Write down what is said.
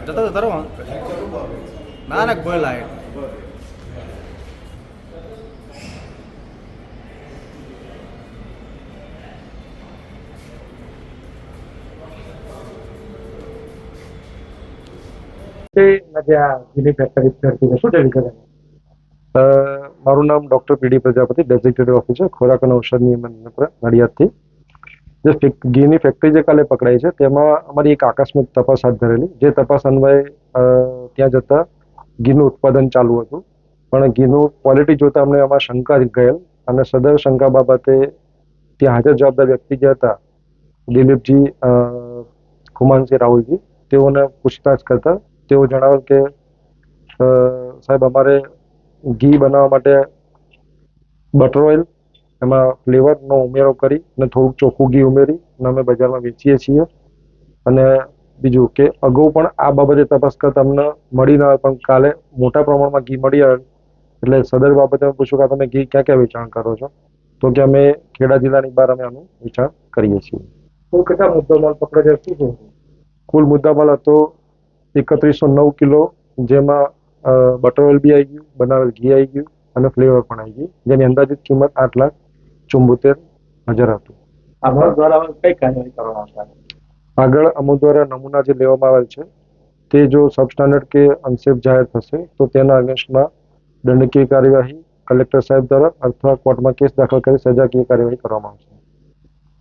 જતો ધરો ના ના બોલા મારું નામ ડોક્ટર પીડી પ્રજાપતિ, ડેઝિગ્નેટેડ ઓફિસર ખોરાક અને ઔષધ નિયમન નડિયાદથી. જે ઘીની ફેક્ટરી જે કાલે પકડાઈ છે તેમાં અમારી એક આકસ્મિક તપાસ હાથ ધરેલી, જે તપાસ અન્વયે ત્યાં જતા ઘીનું ઉત્પાદન ચાલુ હતું, પણ ઘીનું ક્વોલિટી જોતા અમને આમાં શંકા ગયેલ અને સદર શંકા બાબતે ત્યાં હાજર જવાબદાર વ્યક્તિ જે હતા દિલીપજી ખુમાનસિંહ રાહુલજી, તેઓને પૂછતાછ કરતા તેઓ જણાવેલ કે સાહેબ અમારે ઘી બનાવવા માટે બટર ઓઇલ એમાં ફ્લેવરનો ઉમેરો કરી અને થોડુંક ચોખ્ખું ઘી ઉમેરી અને અમે બજારમાં વેચીએ છીએ. અને બીજું કે અગાઉ પણ આ બાબતે તપાસ કરતા અમને મળી ન આવે, પણ કાલે મોટા પ્રમાણમાં ઘી મળી આવે એટલે સદર બાબતે અમે પૂછ્યું કે તમે ઘી ક્યાં ક્યાં વેચાણ કરો છો, તો કે અમે ખેડા જિલ્લાની બહાર અમે આનું વેચાણ કરીએ છીએ. કેટલા મુદ્દામાલ પકડાયા શું છે? કુલ મુદ્દામાલ હતો 3109 કિલો, જેમાં બટર ઓઇલ બી આવી ગયું, બનાવેલ ઘી આવી ગયું અને ફ્લેવર પણ આવી ગયું, જેની અંદાજિત કિંમત 8,74,000 હતું. આમાં દ્વારા કઈ કાર્યવાહી કરવામાં આવશે? આગળ અમો દ્વારા નમૂના જે લેવામાં આવેલ છે તે જો સબસ્ટાન્ડર્ડ કે અનસેફ જાહેર થશે તો તેના અગેન્સ્ટમાં દંડકીય કાર્યવાહી કલેક્ટર સાહેબ દ્વારા અથવા કોર્ટમાં કેસ દાખલ કરી સજાકીય કાર્યવાહી કરવામાં આવશે.